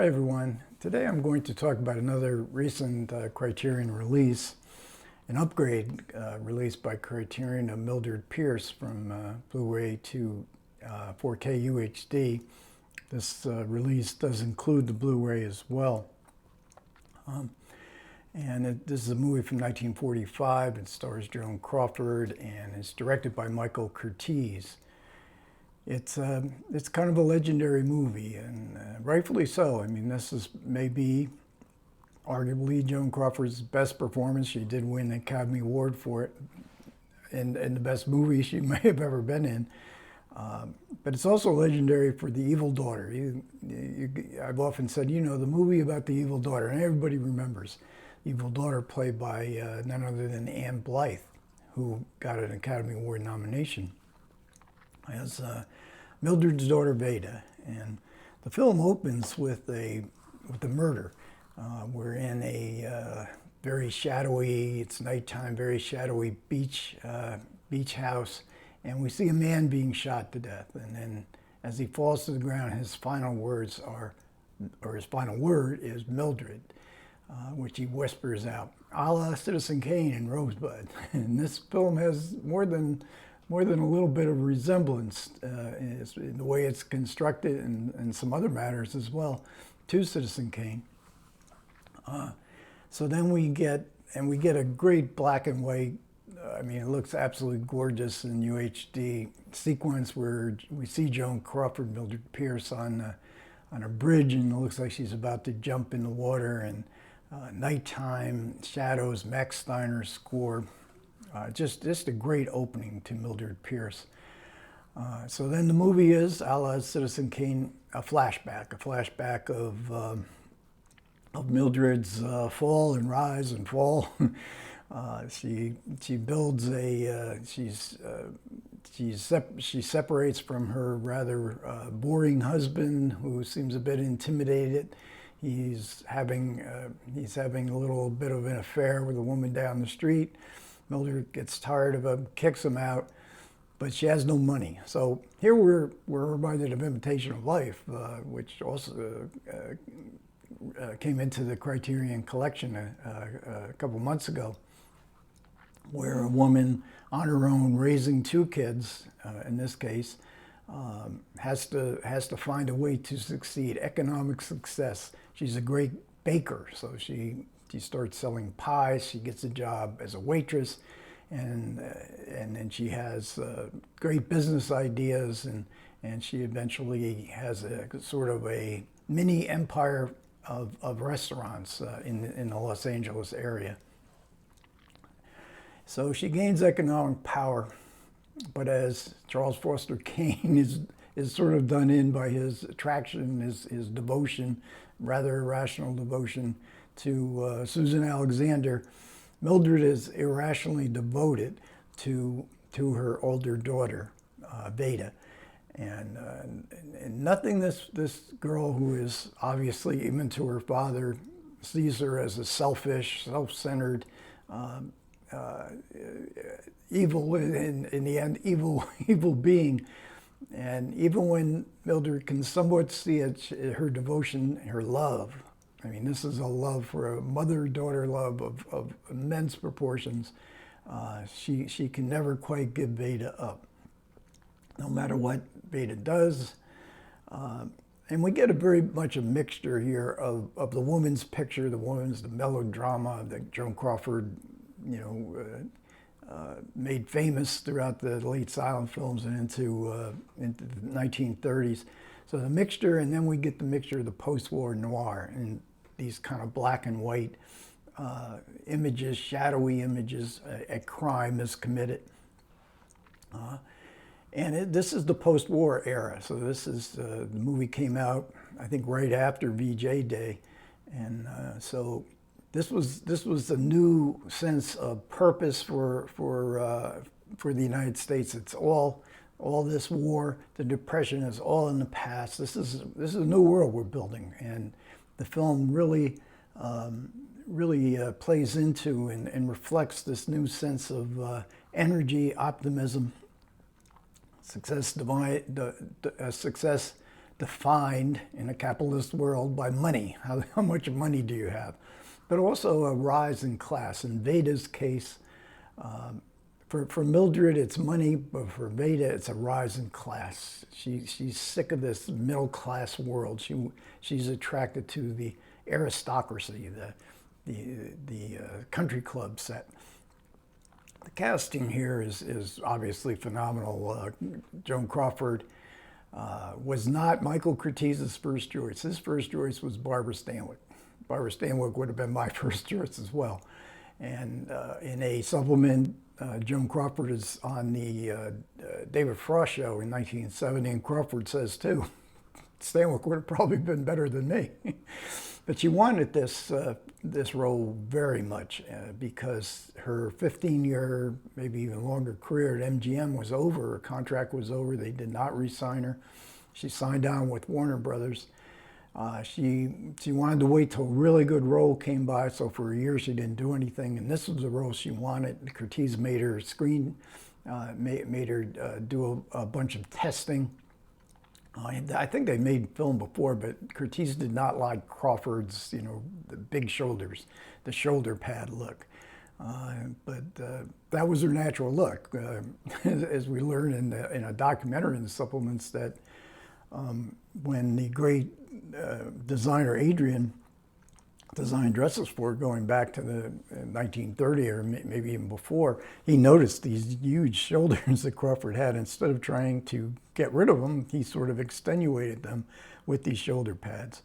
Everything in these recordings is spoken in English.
Hi everyone. Today I'm going to talk about another recent Criterion release, an upgrade released by Criterion of Mildred Pierce from Blu-ray to 4K UHD. This release does include the Blu-ray as well. This is a movie from 1945. It stars Joan Crawford and is directed by Michael Curtiz. It's kind of a legendary movie, and rightfully so. I mean, this is maybe arguably Joan Crawford's best performance. She did win the Academy Award for it, and the best movie she may have ever been in. But it's also legendary for the evil daughter. I've often said, you know, the movie about the evil daughter, and everybody remembers. The evil daughter played by none other than Anne Blyth, who got an Academy Award nomination as Mildred's daughter Veda. And the film opens with a murder. We're in a very shadowy, it's nighttime, very shadowy beach house, and we see a man being shot to death. And then as he falls to the ground, his final words are, or his final word is Mildred, which he whispers out, a la Citizen Kane and Rosebud. And this film has more than a little bit of resemblance in the way it's constructed and some other matters as well to Citizen Kane. So then we get a great black and white, I mean, it looks absolutely gorgeous in UHD sequence where we see Joan Crawford, Mildred Pierce on a bridge, and it looks like she's about to jump in the water, and nighttime shadows, Max Steiner's score. Just a great opening to Mildred Pierce. So then the movie is, a la Citizen Kane, a flashback of Mildred's fall and rise and fall. She builds she separates from her rather boring husband, who seems a bit intimidated. He's having a little bit of an affair with a woman down the street. Mildred gets tired of him, kicks him out, but she has no money. So here we're reminded of Imitation of Life, which also came into the Criterion collection a couple months ago, where a woman on her own raising two kids, in this case, has to find a way to succeed, economic success. She's a great baker, so she starts selling pies. She gets a job as a waitress, and then she has great business ideas, and she eventually has a sort of a mini empire of restaurants in the Los Angeles area. So she gains economic power, but as Charles Foster Kane is sort of done in by his attraction, his devotion, rather irrational devotion to Susan Alexander, Mildred is irrationally devoted to her older daughter, Veda. And nothing this girl, who is obviously, even to her father, sees her as a selfish, self-centered, evil, in the end, evil being. And even when Mildred can somewhat see it, her devotion, her love, I mean, this is a love for a mother-daughter love of immense proportions. She can never quite give Veda up, no matter what Veda does. And we get very much a mixture here of the woman's picture, the melodrama that Joan Crawford, you know, made famous throughout the late silent films and into the 1930s. So the mixture, and then we get the mixture of the post-war noir and these kind of black and white images, shadowy images. A crime is committed. And this is the post-war era. So this is, the movie came out, I think, right after VJ Day. And so this was a new sense of purpose for the United States. It's all this war, the Depression is all in the past. This is a new world we're building, and the film really plays into and reflects this new sense of energy, optimism, success defined in a capitalist world by money. How much money do you have? But also a rise in class. In Veda's case, for Mildred, it's money, but for Veda, it's a rise in class. She's sick of this middle-class world. She's attracted to the aristocracy, the country club set. The casting here is obviously phenomenal. Joan Crawford was not Michael Curtiz's first choice. His first choice was Barbara Stanwyck. Barbara Stanwyck would have been my first choice as well. And in a supplement, Joan Crawford is on the David Frost show in 1970, and Crawford says too, Stanwyck would have probably been better than me. But she wanted this role very much because her 15-year, maybe even longer career at MGM was over. Her contract was over. They did not re-sign her. She signed on with Warner Brothers. She wanted to wait till a really good role came by, so for a year she didn't do anything, and this was the role she wanted. Curtiz made her made her do a bunch of testing. I think they made film before, but Curtiz did not like Crawford's, the big shoulders, the shoulder pad look. But that was her natural look. As we learn in a documentary in the supplements, that when the great designer Adrian designed dresses for her, going back to the 1930 or maybe even before, he noticed these huge shoulders that Crawford had. Instead of trying to get rid of them, he sort of extenuated them with these shoulder pads.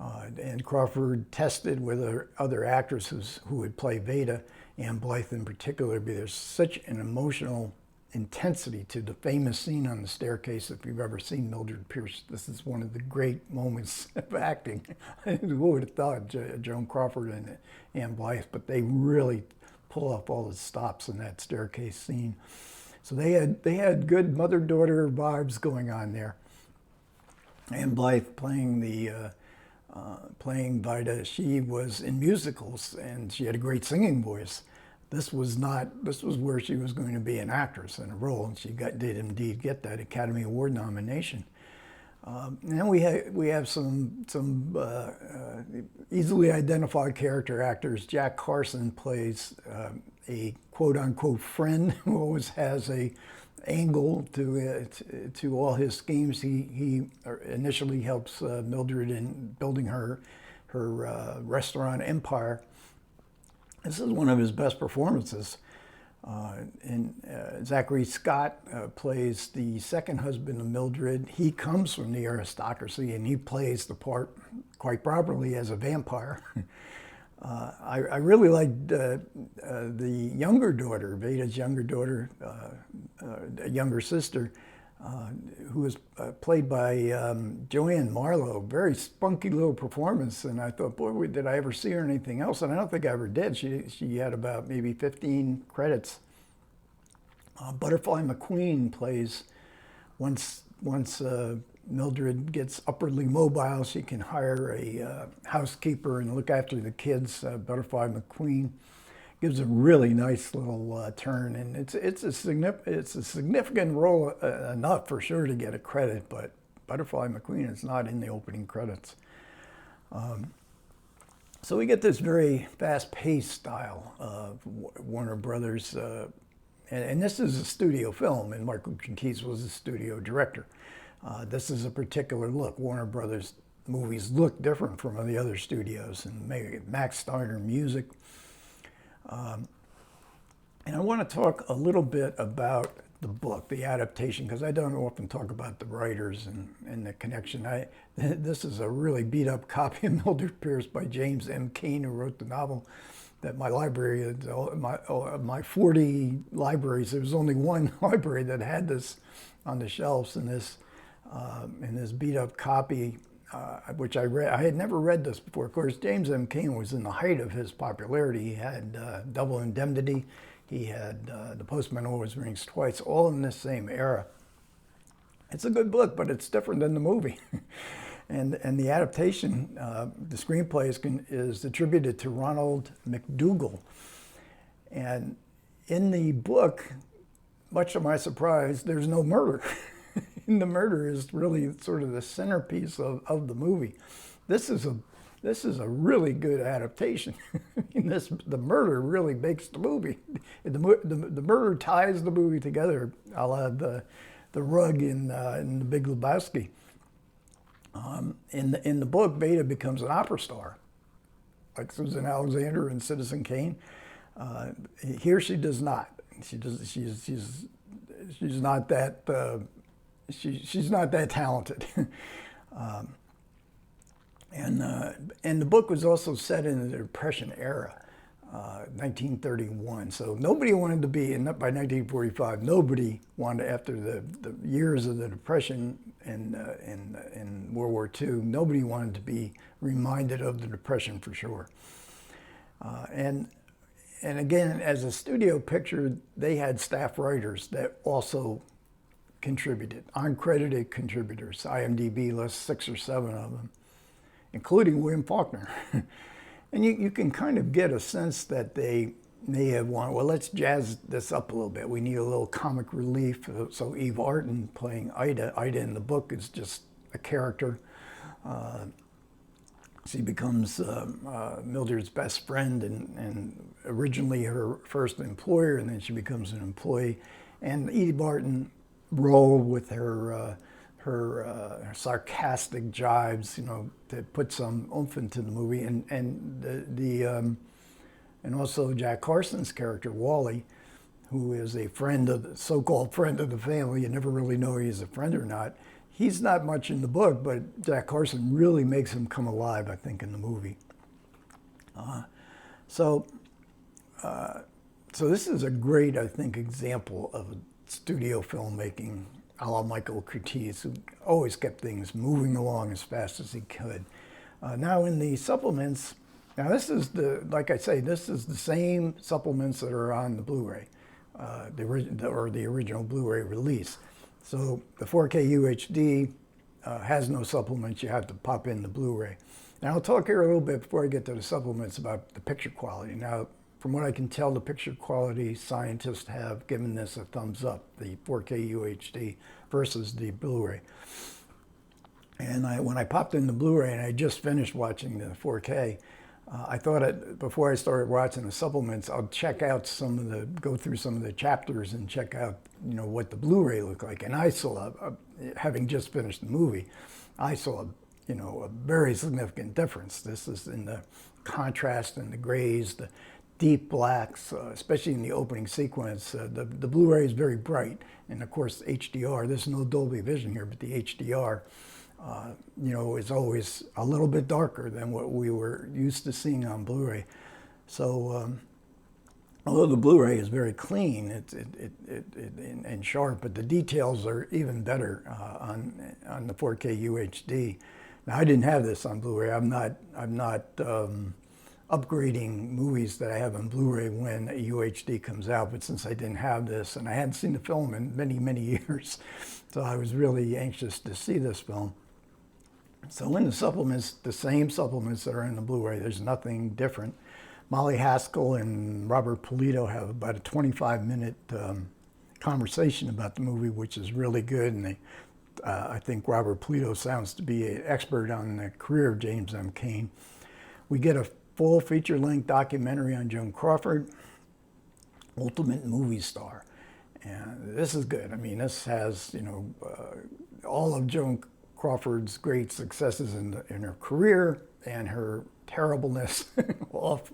And Crawford tested with other actresses who would play Veda, Anne Blythe in particular, but there's such an emotional intensity to the famous scene on the staircase. If you've ever seen Mildred Pierce, this is one of the great moments of acting. Who would have thought Joan Crawford and Anne Blythe, but they really pull off all the stops in that staircase scene. So they had good mother-daughter vibes going on there. Anne Blythe playing Vida, she was in musicals and she had a great singing voice. This was where she was going to be an actress in a role, and she did indeed get that Academy Award nomination. And then we have some easily identified character actors. Jack Carson plays a quote-unquote friend who always has a angle to all his schemes. He initially helps Mildred in building her restaurant empire. This is one of his best performances. Zachary Scott plays the second husband of Mildred. He comes from the aristocracy, and he plays the part quite properly as a vampire. I really liked the younger daughter, Veda's younger daughter, younger sister, who was played by Joan Marlowe. Very spunky little performance, and I thought, boy, did I ever see her in anything else? And I don't think I ever did. She had about maybe 15 credits. Butterfly McQueen plays, once Mildred gets upwardly mobile, she can hire a housekeeper and look after the kids. Butterfly McQueen gives a really nice little turn, and it's a significant role enough for sure to get a credit, but Butterfly McQueen is not in the opening credits. So we get this very fast-paced style of Warner Brothers, and this is a studio film, and Michael Curtiz was a studio director. This is a particular look. Warner Brothers movies look different from the other studios, and maybe Max Steiner music. And I want to talk a little bit about the book, the adaptation, because I don't often talk about the writers and the connection. This is a really beat up copy of Mildred Pierce by James M. Cain, who wrote the novel, that my library, my 40 libraries, there was only one library that had this on the shelves, and this beat up copy, which I read. I had never read this before. Of course, James M. Cain was in the height of his popularity. He had Double Indemnity. He had The Postman Always Rings Twice, all in this same era. It's a good book, but it's different than the movie. and the adaptation, the screenplay is attributed to Ronald McDougall. And in the book, much to my surprise, there's no murder. the murder is really sort of the centerpiece of the movie. This is a really good adaptation. I mean, the murder really makes the movie. The murder ties the movie together, a la the rug in The Big Lebowski. In the book, Beta becomes an opera star, like Susan Alexander in Citizen Kane. Here she does not. She's not that she's not that talented. And the book was also set in the Depression era, 1931. So nobody wanted to be, and by 1945, nobody wanted, after the years of the Depression in World War II, nobody wanted to be reminded of the Depression for sure. And again, as a studio picture, they had staff writers that also contributed, uncredited contributors. IMDb lists 6 or 7 of them, including William Faulkner. And you can kind of get a sense that they may have wanted, well, let's jazz this up a little bit. We need a little comic relief. So Eve Arden playing Ida. Ida in the book is just a character. She becomes Mildred's best friend and originally her first employer, and then she becomes an employee. And Eve Arden role with her sarcastic jibes, to put some oomph into the movie, and also Jack Carson's character Wally, who is a friend of the so-called friend of the family. You never really know he's a friend or not. He's not much in the book, but Jack Carson really makes him come alive, I think, in the movie. So this is a great, I think, example of studio filmmaking a la Michael Curtiz, who always kept things moving along as fast as he could. Now in the supplements, now this is like I say, this is the same supplements that are on the Blu-ray, the original Blu-ray release. So the 4K UHD has no supplements. You have to pop in the Blu-ray. Now I'll talk here a little bit before I get to the supplements about the picture quality. Now, from what I can tell, the picture quality scientists have given this a thumbs up, the 4K UHD versus the Blu-ray. And when I popped in the Blu-ray, and I just finished watching the 4K, I thought before I started watching the supplements, I'll check out go through some of the chapters and check out, what the Blu-ray looked like. And I saw, having just finished the movie, I saw, a very significant difference. This is in the contrast and the grays, the deep blacks, especially in the opening sequence. The Blu-ray is very bright, and of course HDR. There's no Dolby Vision here, but the HDR, is always a little bit darker than what we were used to seeing on Blu-ray. So although the Blu-ray is very clean, and sharp, but the details are even better on the 4K UHD. Now I didn't have this on Blu-ray. I'm not upgrading movies that I have on Blu-ray when a UHD comes out, but since I didn't have this, and I hadn't seen the film in many, many years, so I was really anxious to see this film. So in the supplements, the same supplements that are in the Blu-ray, there's nothing different. Molly Haskell and Robert Polito have about a 25-minute conversation about the movie, which is really good, and I think Robert Polito sounds to be an expert on the career of James M. Cain. We get a full feature-length documentary on Joan Crawford, ultimate movie star. And this is good. I mean, this has, all of Joan Crawford's great successes in her career and her terribleness off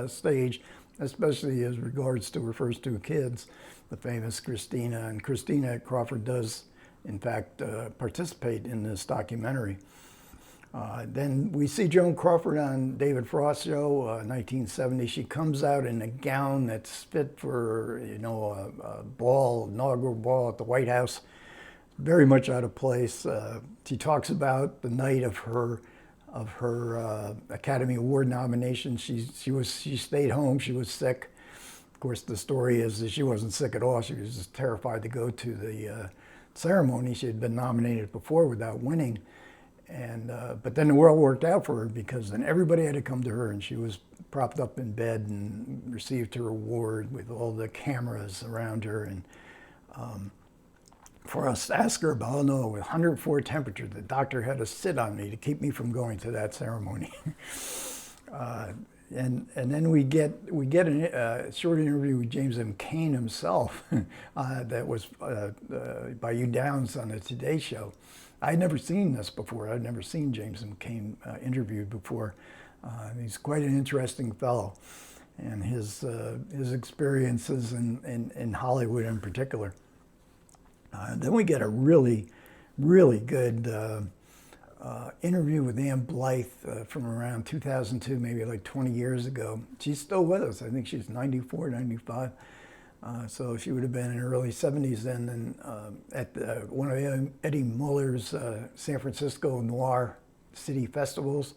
stage, especially as regards to her first 2 kids, the famous Christina. And Christina Crawford does, in fact, participate in this documentary. Then we see Joan Crawford on David Frost's show, 1970. She comes out in a gown that's fit for, a ball, inaugural ball at the White House. Very much out of place. She talks about the night of her Academy Award nomination. She stayed home. She was sick. Of course, the story is that she wasn't sick at all. She was just terrified to go to the ceremony. She had been nominated before without winning. But then the world worked out for her, because then everybody had to come to her, and she was propped up in bed and received her award with all the cameras around her. And for us to ask her about, oh no, with 104 temperature, the doctor had to sit on me to keep me from going to that ceremony. And then we get a short interview with James M. Cain himself that was by Hugh Downs on the Today Show. I'd never seen this before. I'd never seen James M. Cain interviewed before. He's quite an interesting fellow, and his experiences in Hollywood in particular. Then we get a really good interview with Ann Blythe from around 2002, maybe like 20 years ago. She's still with us. I think she's 94, 95. So she would have been in her early 70s then, and at one of Eddie Muller's San Francisco Noir City festivals.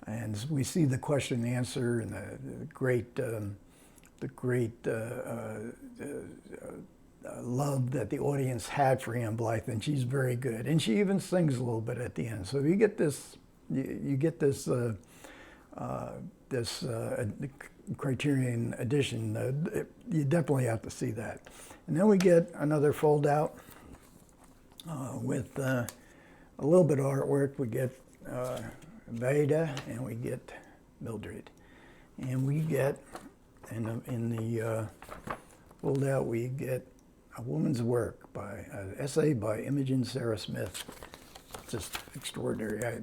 And we see the question and answer and the great love that the audience had for Ann Blythe, and she's very good. And she even sings a little bit at the end. So you get this, this Criterion edition. You definitely have to see that. And then we get another fold out with a little bit of artwork. We get Veda and we get Mildred, and we get in the fold out we get a woman's work by an essay by Imogen Sarah Smith. Just extraordinary.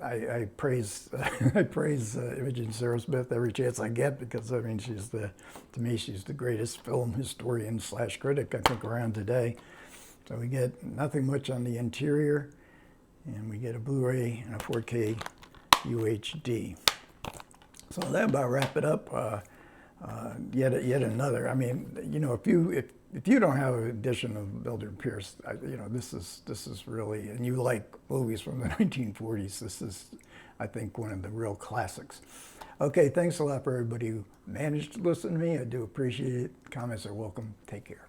I praise I praise Imogen Sarah Smith every chance I get, because I mean to me she's the greatest film historian / critic I think around today. So we get nothing much on the interior, and we get a Blu-ray and a 4K UHD. So that about wrap it up. Yet another. I mean, you know, if you don't have an edition of Mildred Pierce, you know, this is really, and you like movies from the 1940s, this is, I think, one of the real classics. Okay, thanks a lot for everybody who managed to listen to me. I do appreciate it. Comments are welcome. Take care.